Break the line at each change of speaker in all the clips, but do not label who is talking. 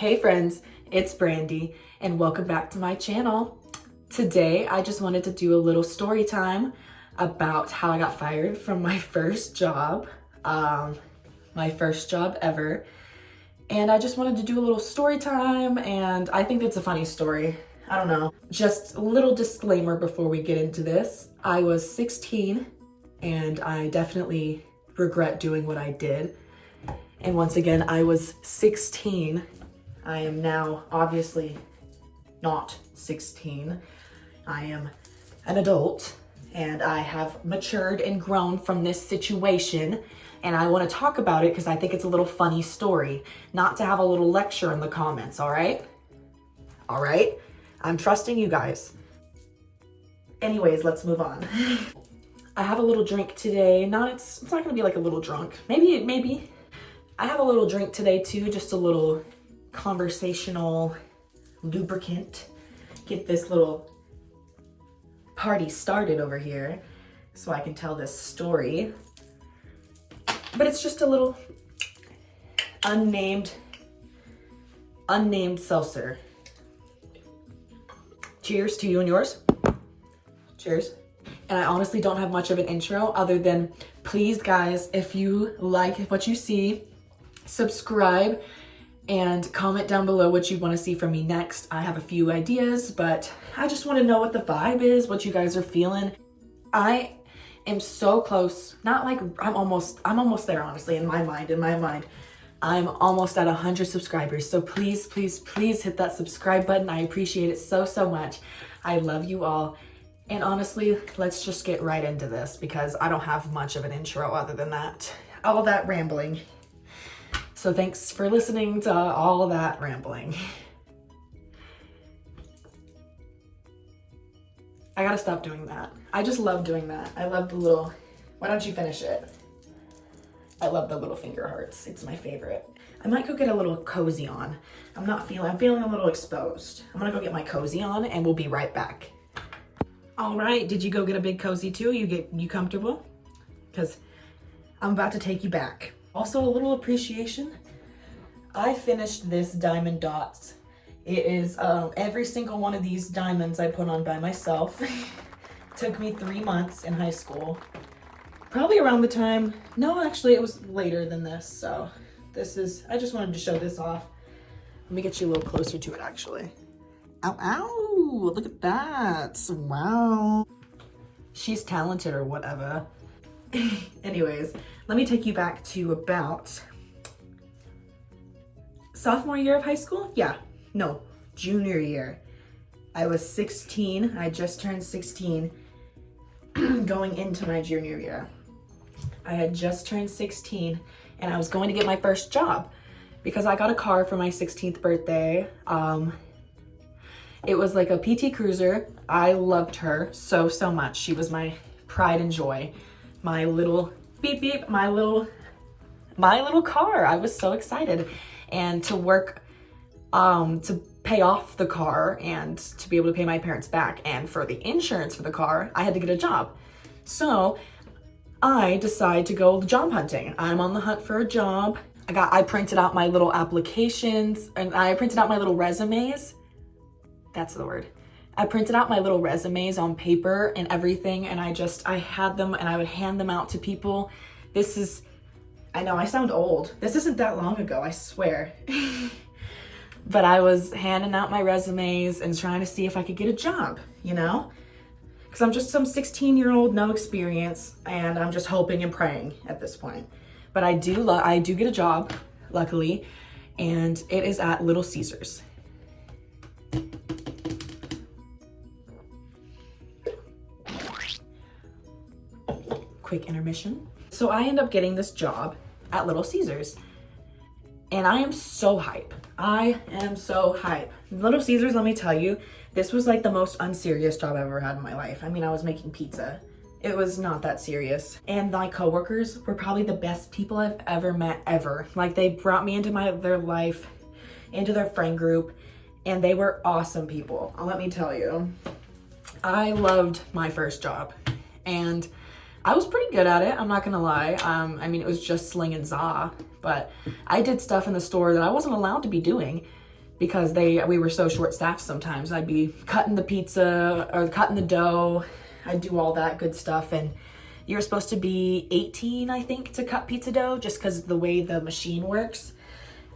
Hey friends, it's Brandi and welcome back to my channel. Today I just wanted to do a little story time about how I got fired from my first job, my first job ever. And I just wanted to do a little story time, and I think it's a funny story. I don't know. Just a little disclaimer before we get into this. I was 16 and I definitely regret doing what I did. And once again, I was 16. I am now obviously not 16. I am an adult and I have matured and grown from this situation. And I want to talk about it because I think it's a little funny story, not to have a little lecture in the comments, all right? All right? I'm trusting you guys. Anyways, let's move on. I have a little drink today. It's not gonna be like a little drunk. Maybe. I have a little drink today too, just a little conversational lubricant. Get this little party started over here so I can tell this story. But it's just a little unnamed seltzer. Cheers to you and yours. Cheers. And I honestly don't have much of an intro other than, please guys, if you like what you see, subscribe and comment down below what you want to see from me next. I have a few ideas, but I just want to know what the vibe is, what you guys are feeling. I am so close. Not like I'm almost there, honestly, in my mind. I'm almost at 100 subscribers. So please, please, please hit that subscribe button. I appreciate it so, so much. I love you all. And honestly, let's just get right into this because I don't have much of an intro other than that. All that rambling. So thanks for listening to all that rambling. I gotta stop doing that. I just love doing that. I love the little, why don't you finish it? I love the little finger hearts. It's my favorite. I might go get a little cozy on. I'm feeling a little exposed. I'm gonna go get my cozy on and we'll be right back. All right, did you go get a big cozy too? You comfortable? Because I'm about to take you back. Also, a little appreciation. I finished this diamond dots. It is every single one of these diamonds I put on by myself. Took me 3 months in high school. Probably around the time, no, actually it was later than this. So I just wanted to show this off. Let me get you a little closer to it actually. Ow, ow, look at that. Wow. She's talented or whatever. Anyways, let me take you back to about sophomore year of high school? Yeah, no, junior year. I was 16, I just turned 16 going into my junior year. I had just turned 16 and I was going to get my first job because I got a car for my 16th birthday. It was like a PT Cruiser. I loved her so, so much. She was my pride and joy. My little beep beep, my little car. I was so excited. And to work, to pay off the car and to be able to pay my parents back and for the insurance for the car, I had to get a job. So I decide to go job hunting. I'm on the hunt for a job. I printed out my little applications and I printed out my little resumes. That's the word. I printed out my little resumes on paper and everything, and I had them and I would hand them out to people. I know I sound old. This isn't that long ago, I swear. But I was handing out my resumes and trying to see if I could get a job, you know? Because I'm just some 16-year-old, no experience, and I'm just hoping and praying at this point. But I do get a job, luckily, and it is at Little Caesars. Quick intermission. So I end up getting this job at Little Caesars and I am so hype. I am so hype. Little Caesars, let me tell you, this was like the most unserious job I've ever had in my life. I mean, I was making pizza. It was not that serious. And my coworkers were probably the best people I've ever met ever. Like they brought me into their life, into their friend group, and they were awesome people. Let me tell you, I loved my first job and I was pretty good at it, I'm not gonna lie. I mean, it was just sling and za, but I did stuff in the store that I wasn't allowed to be doing. because we were so short-staffed sometimes. I'd be cutting the pizza or cutting the dough. I'd do all that good stuff, and you're supposed to be 18, I think, to cut pizza dough, just because of the way the machine works.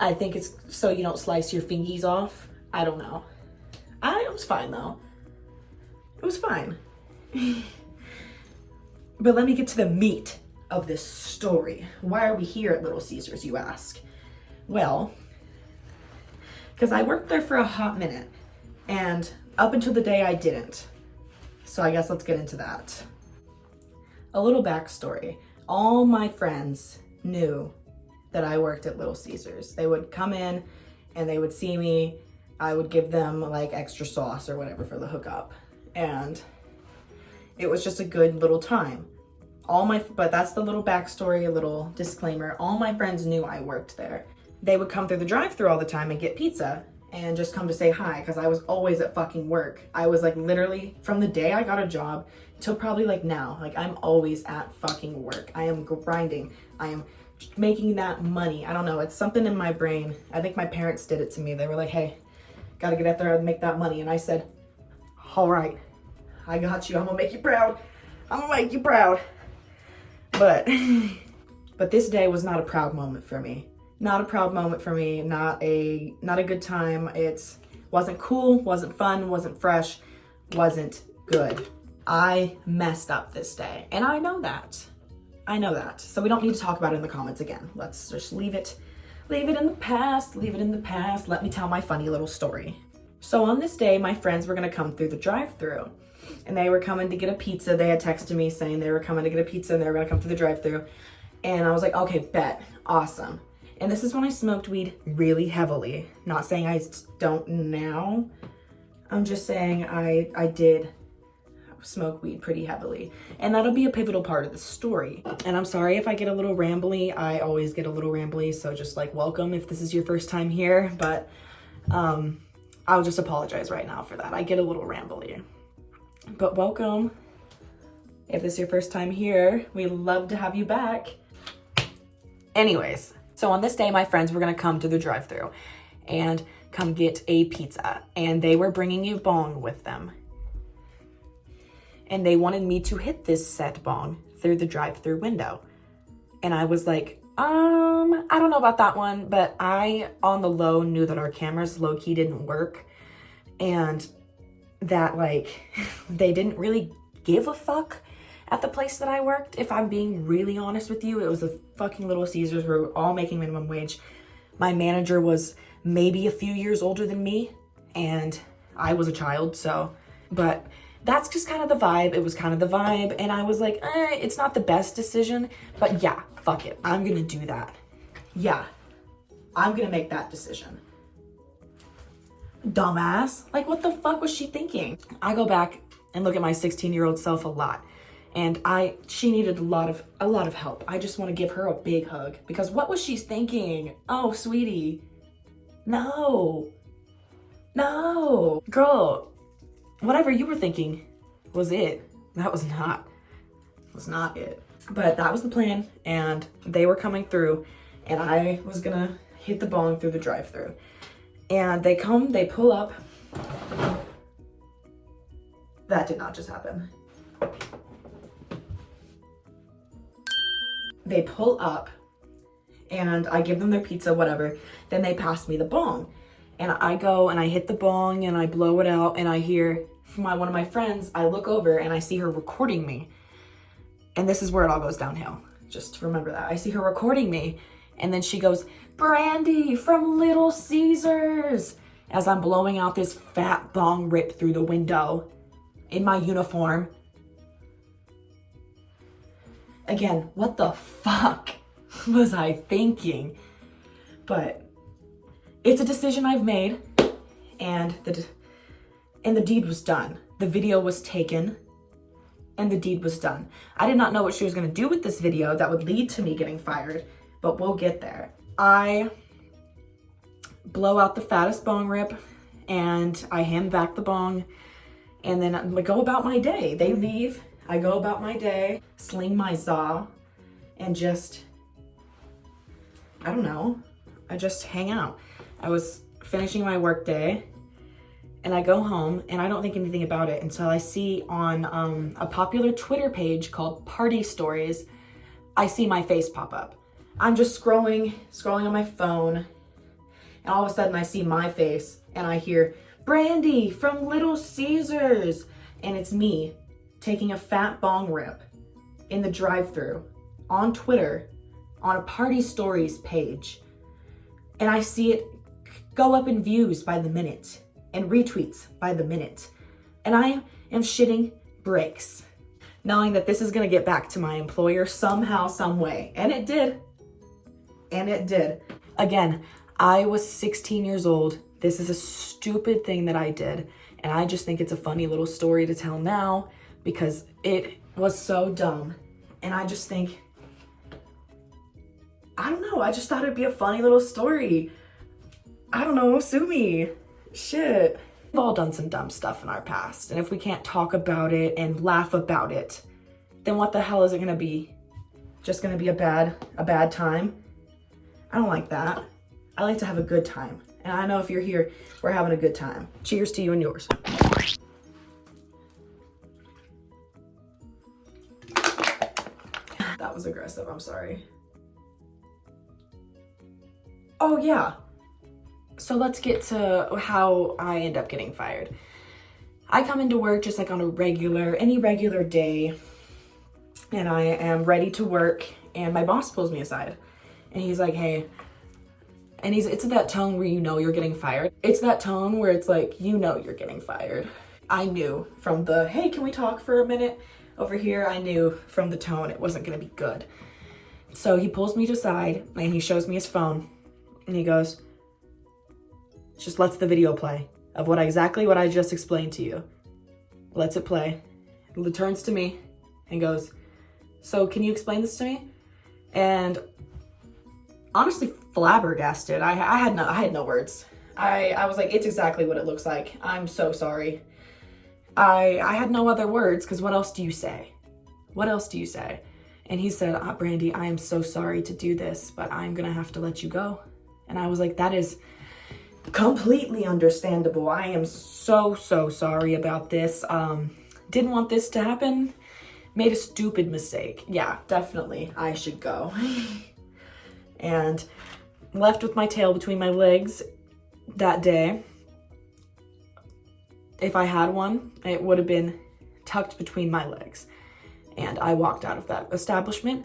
I think it's so you don't slice your fingies off. I don't know. It was fine though. It was fine. But let me get to the meat of this story. Why are we here at Little Caesars, you ask? Well, because I worked there for a hot minute, and up until the day I didn't. So I guess let's get into that. A little backstory. All my friends knew that I worked at Little Caesars. They would come in and they would see me. I would give them like extra sauce or whatever for the hookup. And it was just a good little time. But that's the little backstory, a little disclaimer. All my friends knew I worked there. They would come through the drive-thru all the time and get pizza and just come to say hi, because I was always at fucking work. I was like literally from the day I got a job till probably like now, like I'm always at fucking work. I am grinding. I am making that money. I don't know. It's something in my brain. I think my parents did it to me. They were like, hey, gotta get out there and make that money. And I said, all right, I got you. I'm gonna make you proud. I'm gonna make you proud. But this day was not a proud moment for me. Not a proud moment for me. Not a good time. It wasn't cool, wasn't fun, wasn't fresh, wasn't good. I messed up this day, and I know that. I know that. So we don't need to talk about it in the comments again. Let's just leave it in the past, leave it in the past. Let me tell my funny little story. So on this day, my friends were gonna come through the drive-thru, and they were coming to get a pizza. They had texted me saying they were coming to get a pizza and they were gonna come through the drive-thru. And I was like, okay, bet, awesome. And this is when I smoked weed really heavily. Not saying I don't now. I'm just saying I did smoke weed pretty heavily. And that'll be a pivotal part of the story. And I'm sorry if I get a little rambly. I always get a little rambly, so just like welcome if this is your first time here. But I'll just apologize right now for that. I get a little rambly. But welcome. If this is your first time here, we'd love to have you back. Anyways, so on this day, my friends were gonna come to the drive-thru and come get a pizza, and they were bringing a bong with them. And they wanted me to hit this said bong through the drive-thru window. And I was like, I don't know about that one, but I, on the low, knew that our cameras low-key didn't work, and that like, they didn't really give a fuck at the place that I worked. If I'm being really honest with you, it was a fucking Little Caesars. We were all making minimum wage. My manager was maybe a few years older than me, and I was a child, so, but that's just kind of the vibe. It was kind of the vibe, and I was like, it's not the best decision, but yeah, fuck it. I'm gonna do that. Yeah, I'm gonna make that decision. Dumbass. Like, what the fuck was she thinking? I go back and look at my 16-year-old self a lot. And she needed a lot of help. I just want to give her a big hug, because what was she thinking? Oh, sweetie, no, girl, whatever you were thinking was it. That was not it. But that was the plan, and they were coming through, and I was gonna hit the bong through the drive-thru. And they pull up. That did not just happen. They pull up, and I give them their pizza, whatever. Then they pass me the bong, and I go and I hit the bong and I blow it out, and I hear from one of my friends, I look over and I see her recording me. And this is where it all goes downhill. Just remember that. I see her recording me, and then she goes, Brandi from Little Caesars, as I'm blowing out this fat bong rip through the window in my uniform. Again, what the fuck was I thinking? But it's a decision I've made, and the deed was done. The video was taken, and the deed was done. I did not know what she was gonna do with this video that would lead to me getting fired, but we'll get there. I blow out the fattest bong rip, and I hand back the bong, and then I go about my day. They leave. I go about my day, sling my saw, and just, I don't know, I just hang out. I was finishing my work day, and I go home and I don't think anything about it until I see on a popular Twitter page called Party Stories, I see my face pop up. I'm just scrolling on my phone, and all of a sudden I see my face and I hear, Brandi from Little Caesars. And it's me taking a fat bong rip in the drive-thru on Twitter on a Party Stories page. And I see it go up in views by the minute and retweets by the minute. And I am shitting bricks, knowing that this is gonna get back to my employer somehow, some way. And it did. And it did. Again, I was 16 years old. This is a stupid thing that I did. And I just think it's a funny little story to tell now because it was so dumb. And I just think, I don't know, I just thought it'd be a funny little story. I don't know, sue me. Shit. We've all done some dumb stuff in our past. And if we can't talk about it and laugh about it, then what the hell is it gonna be? Just gonna be a bad time? I don't like that. I like to have a good time. And I know if you're here, we're having a good time. Cheers to you and yours. That was aggressive, I'm sorry. Oh yeah. So let's get to how I end up getting fired. I come into work just like on any regular day, and I am ready to work, and my boss pulls me aside and he's like, hey, and it's that tone where you know you're getting fired. It's that tone where it's like, you know you're getting fired. I knew from the, hey, can we talk for a minute over here? I knew from the tone it wasn't gonna be good. So he pulls me to the side and he shows me his phone and he goes, just lets the video play of exactly what I just explained to you. Lets it play. He turns to me and goes, so can you explain this to me? And honestly flabbergasted. I had no words. I was like, it's exactly what it looks like. I'm so sorry. I had no other words because what else do you say? What else do you say? And he said, Brandi, I am so sorry to do this, but I'm gonna have to let you go. And I was like, that is completely understandable. I am so sorry about this. Didn't want this to happen. Made a stupid mistake. Yeah, definitely I should go. And left with my tail between my legs that day. If I had one, it would have been tucked between my legs. And I walked out of that establishment.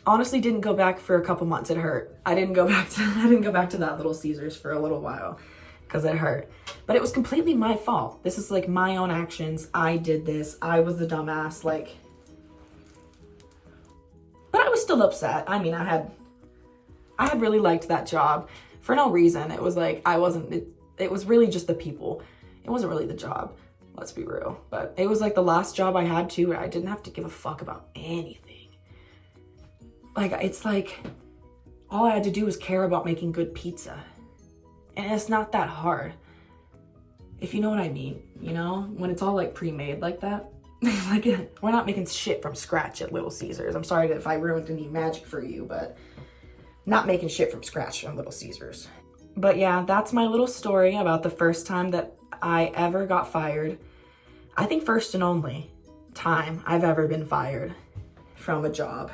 Honestly, didn't go back for a couple months. It hurt. I didn't go back to that Little Caesars for a little while because it hurt. But it was completely my fault. This is like my own actions. I did this. I was the dumbass. Like, but I was still upset. I mean, I had really liked that job for no reason. It was like, it was really just the people. It wasn't really the job. Let's be real. But it was like the last job I had too, where I didn't have to give a fuck about anything. Like, it's like, all I had to do was care about making good pizza. And it's not that hard. If you know what I mean, you know? When it's all like pre-made like that. Like, we're not making shit from scratch at Little Caesars. I'm sorry if I ruined any magic for you, but not making shit from scratch on Little Caesars. But yeah, that's my little story about the first time that I ever got fired. I think first and only time I've ever been fired from a job.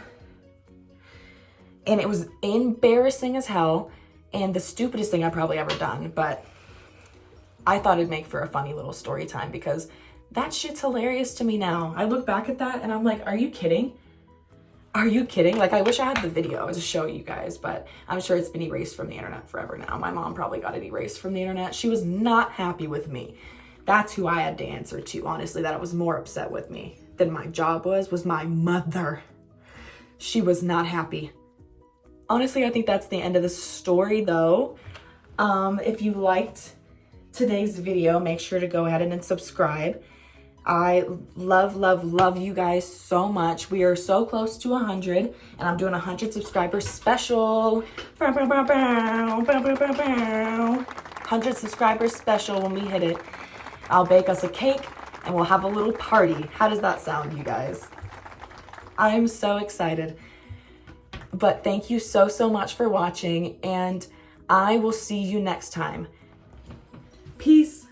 And it was embarrassing as hell and the stupidest thing I've probably ever done, but I thought it'd make for a funny little story time because that shit's hilarious to me now. I look back at that and I'm like, are you kidding? Are you kidding? Like, I wish I had the video to show you guys, but I'm sure it's been erased from the internet forever now. My mom probably got it erased from the internet. She was not happy with me. That's who I had to answer to, honestly, that was more upset with me than my job was my mother. She was not happy. Honestly, I think that's the end of the story though. If you liked today's video, make sure to go ahead and subscribe. I love you guys so much. We are so close to 100 and I'm doing a 100 subscriber special. 100 subscribers special when we hit it. I'll bake us a cake and we'll have a little party. How does that sound, you guys? I'm so excited. But thank you so much for watching, and I will see you next time. Peace.